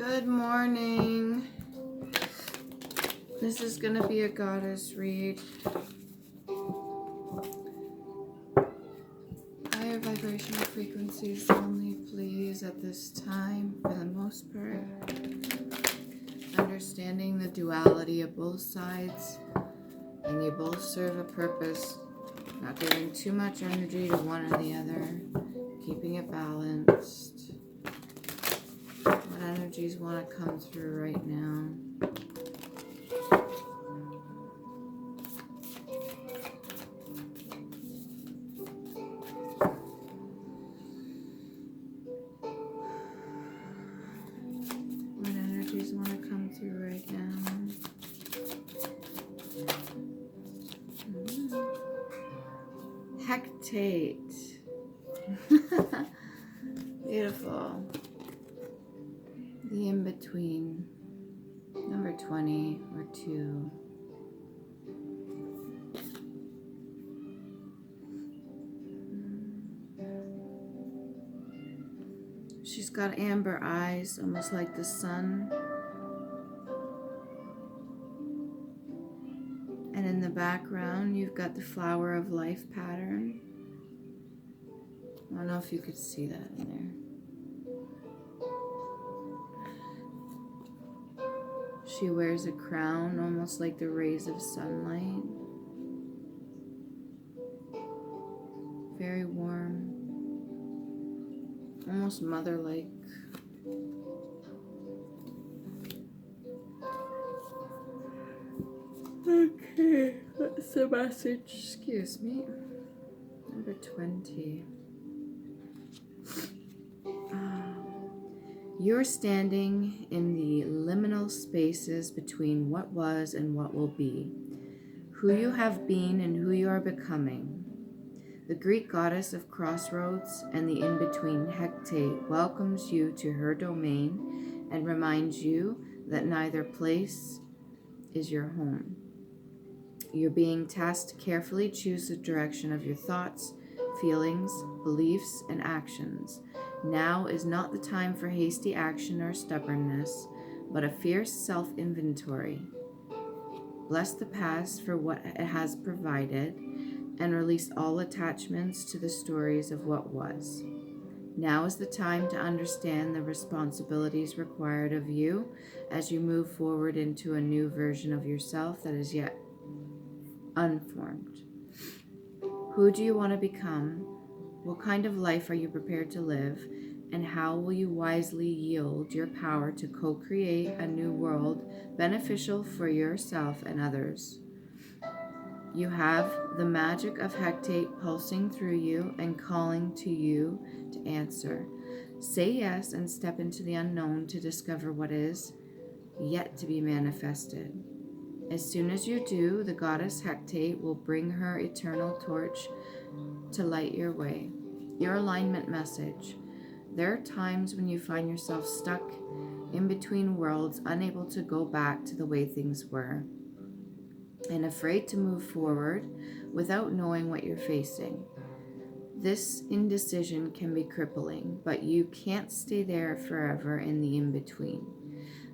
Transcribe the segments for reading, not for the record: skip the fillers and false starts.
Good morning. This is going to be a goddess read. Higher vibrational frequencies only, please, at this time, for the most part. Understanding the duality of both sides, and you both serve a purpose. Not giving too much energy to one or the other, keeping it balanced. What energies want to come through right now? What energies want to come through right now? Hectate. Beautiful. The in-between. Number 20 or 2. She's got amber eyes, almost like the sun. And in the background, you've got the flower of life pattern. I don't know if you could see that in there. She wears a crown, almost like the rays of sunlight. Very warm. Almost mother-like. Okay, what's the message? Excuse me. Number 20. You're standing in the liminal spaces between what was and what will be, who you have been and who you are becoming. The Greek goddess of crossroads and the in-between Hecate welcomes you to her domain and reminds you that neither place is your home. You're being tasked to carefully choose the direction of your thoughts, feelings, beliefs, and actions. Now is not the time for hasty action or stubbornness, but a fierce self-inventory. Bless the past for what it has provided, and release all attachments to the stories of what was. Now is the time to understand the responsibilities required of you as you move forward into a new version of yourself that is yet unformed. Who do you want to become? What kind of life are you prepared to live? And how will you wisely yield your power to co-create a new world beneficial for yourself and others? You have the magic of Hecate pulsing through you and calling to you to answer. Say yes and step into the unknown to discover what is yet to be manifested. As soon as you do, the goddess Hecate will bring her eternal torch to light your way. Your alignment message. There are times when you find yourself stuck in between worlds, unable to go back to the way things were, and afraid to move forward without knowing what you're facing. This indecision can be crippling, but you can't stay there forever in the in-between.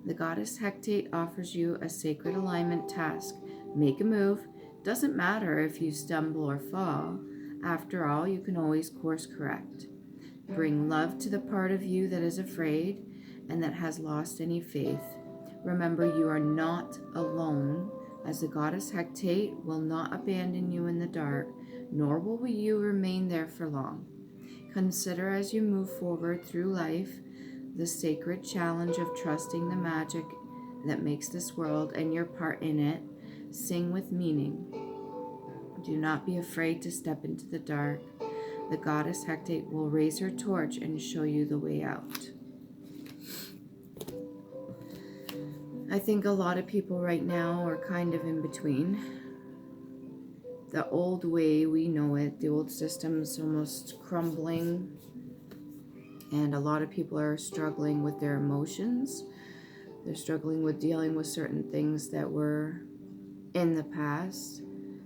The goddess Hecate offers you a sacred alignment task. Make a move. Doesn't matter if you stumble or fall. After all, you can always course correct. Bring love to the part of you that is afraid and that has lost any faith. Remember, you are not alone, as the goddess Hecate will not abandon you in the dark, nor will you remain there for long. Consider as you move forward through life the sacred challenge of trusting the magic that makes this world and your part in it sing with meaning. Do not be afraid to step into the dark. The goddess Hecate will raise her torch and show you the way out. I think a lot of people right now are kind of in between. The old way we know it, the old system's almost crumbling. And a lot of people are struggling with their emotions. They're struggling with dealing with certain things that were in the past,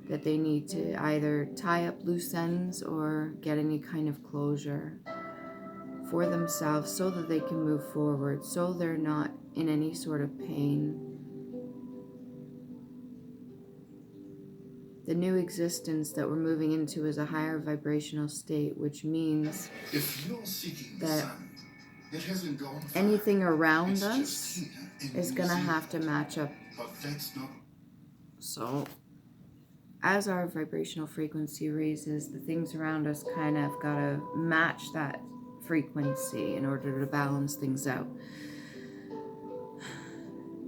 that they need to either tie up loose ends or get any kind of closure. for themselves so that they can move forward, so they're not in any sort of pain. The new existence that we're moving into is a higher vibrational state, which means that anything around us is going to have to match up. So as our vibrational frequency raises, the things around us kind of got to match that frequency in order to balance things out.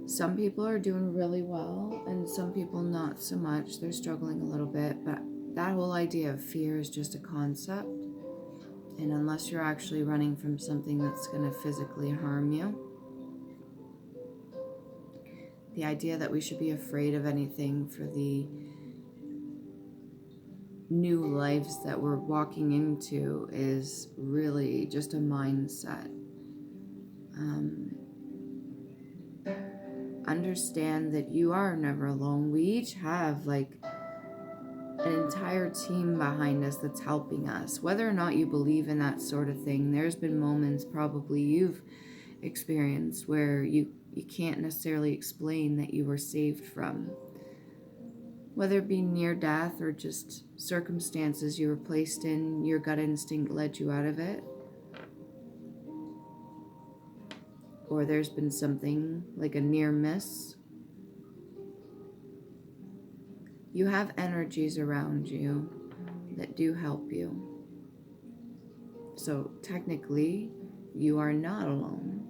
Some people are doing really well and some people not so much. They're struggling a little bit, but that whole idea of fear is just a concept. And unless you're actually running from something that's going to physically harm you, the idea that we should be afraid of anything for the new lives that we're walking into is really just a mindset. Understand that you are never alone. We each have like an entire team behind us that's helping us. Whether or not you believe in that sort of thing, there's been moments probably you've experienced where you can't necessarily explain that you were saved from. Whether it be near death or just circumstances you were placed in, your gut instinct led you out of it. Or there's been something like a near miss. You have energies around you that do help you. So technically, you are not alone.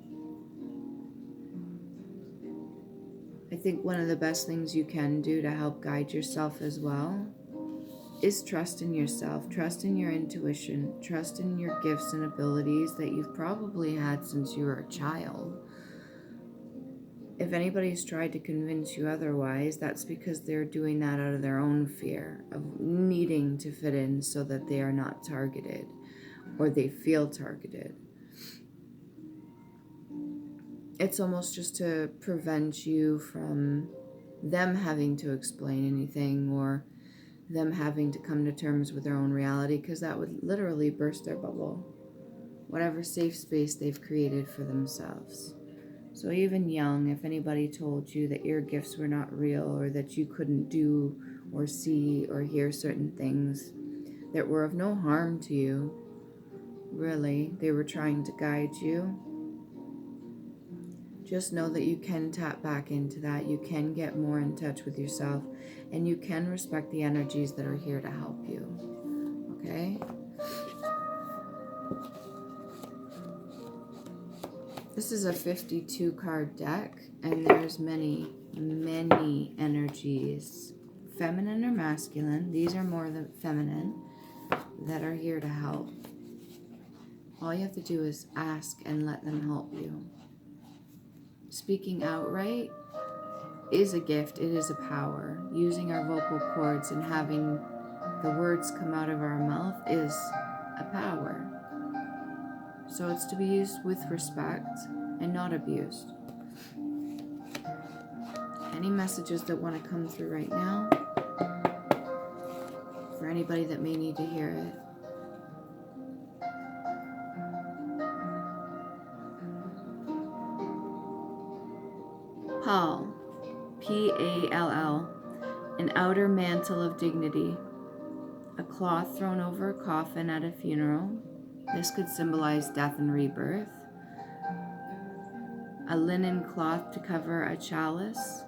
I think one of the best things you can do to help guide yourself as well is trust in yourself, trust in your intuition, trust in your gifts and abilities that you've probably had since you were a child. If anybody's tried to convince you otherwise, that's because they're doing that out of their own fear of needing to fit in so that they are not targeted or they feel targeted. It's almost just to prevent you from them having to explain anything or them having to come to terms with their own reality, because that would literally burst their bubble, whatever safe space they've created for themselves. So even young, if anybody told you that your gifts were not real or that you couldn't do or see or hear certain things that were of no harm to you, really, they were trying to guide you, just know that you can tap back into that. You can get more in touch with yourself, and you can respect the energies that are here to help you. Okay? This is a 52 card deck, and there's many, many energies, feminine or masculine. These are more the feminine that are here to help. All you have to do is ask and let them help you. Speaking outright is a gift. It is a power. Using our vocal cords and having the words come out of our mouth is a power. So it's to be used with respect and not abused. Any messages that want to come through right now, for anybody that may need to hear it. Pall, P-A-L-L, an outer mantle of dignity, a cloth thrown over a coffin at a funeral. This could symbolize death and rebirth. A linen cloth to cover a chalice,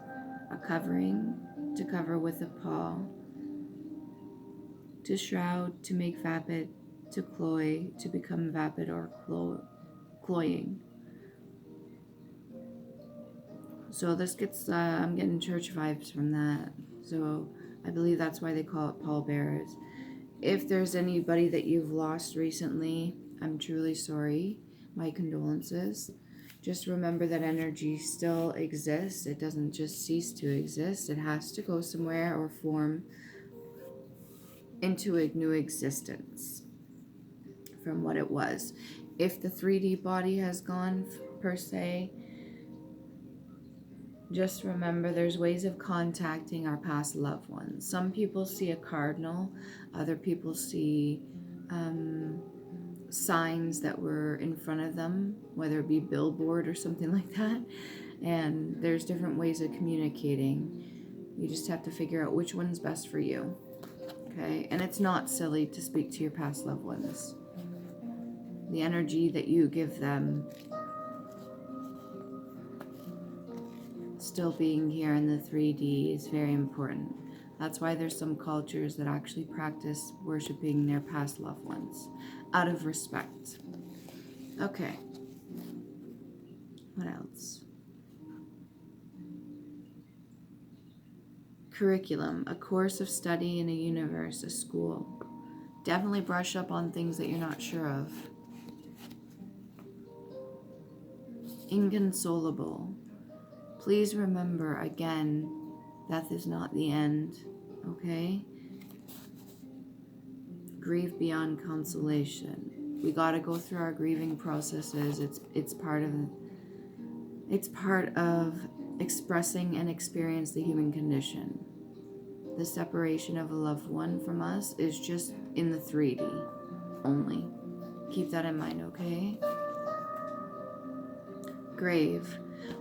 a covering to cover with a pall, to shroud, to make vapid, to cloy, to become vapid or cloying. So this gets, I'm getting church vibes from that. So I believe that's why they call it pallbearers. If there's anybody that you've lost recently, I'm truly sorry. My condolences. Just remember that energy still exists. It doesn't just cease to exist. It has to go somewhere or form into a new existence from what it was. If the 3D body has gone, per se, just remember there's ways of contacting our past loved ones. Some people see a cardinal, other people see signs that were in front of them, whether it be billboard or something like that. And there's different ways of communicating. You just have to figure out which one's best for you. Okay? And it's not silly to speak to your past loved ones. The energy that you give them, still being here in the 3D, is very important. That's why there's some cultures that actually practice worshiping their past loved ones out of respect. Okay. What else? Curriculum, a course of study in a universe, a school. Definitely brush up on things that you're not sure of. Inconsolable. Please remember again, death is not the end, okay? Grieve beyond consolation. We got to go through our grieving processes. It's part of expressing and experience the human condition. The separation of a loved one from us is just in the 3D only. Keep that in mind, okay? Grave.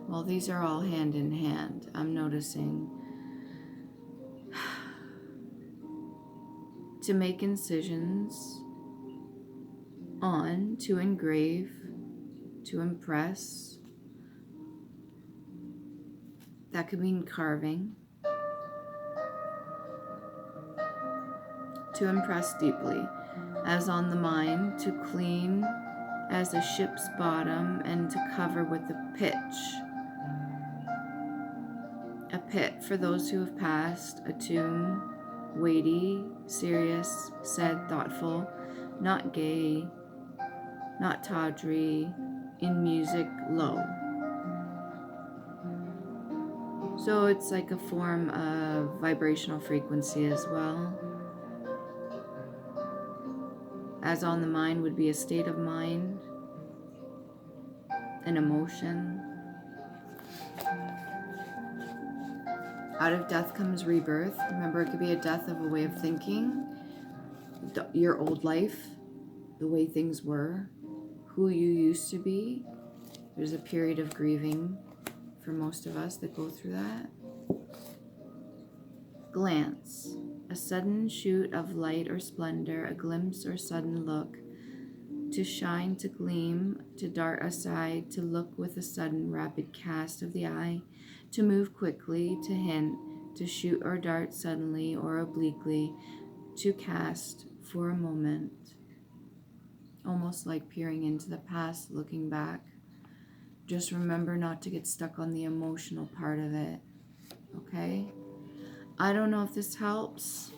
Well, these are all hand in hand. I'm noticing. To make incisions on, to engrave, to impress. That could mean carving. To impress deeply, as on the mind, to clean as a ship's bottom, and to cover with a pitch. A pit for those who have passed, a tomb, weighty, serious, sad, thoughtful, not gay, not tawdry, in music, low. So it's like a form of vibrational frequency as well. As on the mind would be a state of mind, an emotion. Out of death comes rebirth. Remember, it could be a death of a way of thinking, your old life, the way things were, who you used to be. There's a period of grieving for most of us that go through that. Glance. A sudden shoot of light or splendor, a glimpse or sudden look, to shine, to gleam, to dart aside, to look with a sudden rapid cast of the eye, to move quickly, to hint, to shoot or dart suddenly or obliquely, to cast for a moment. Almost like peering into the past, looking back. Just remember not to get stuck on the emotional part of it, okay? I don't know if this helps.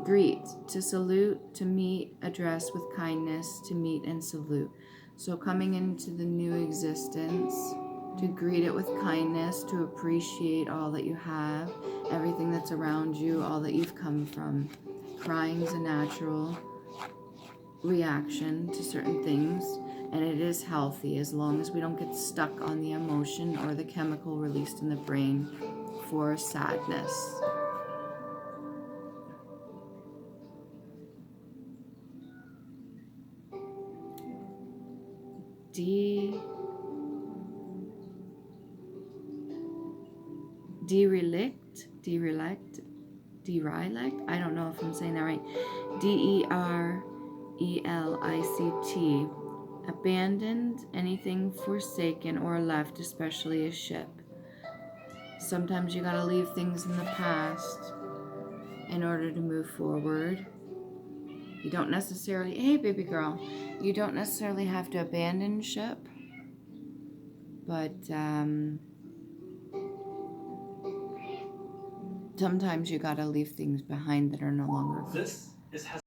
Greet, to salute, to meet, address with kindness, to meet and salute. So coming into the new existence, to greet it with kindness, to appreciate all that you have, everything that's around you, all that you've come from. Crying is a natural reaction to certain things, and it is healthy as long as we don't get stuck on the emotion or the chemical released in the brain for sadness. Derelict, I don't know if I'm saying that right. D-E-R-E-L-I-C-T. Abandoned, anything forsaken or left, especially a ship. Sometimes you gotta leave things in the past in order to move forward. You don't necessarily, hey baby girl, you don't necessarily have to abandon ship, but sometimes you gotta leave things behind that are no longer good.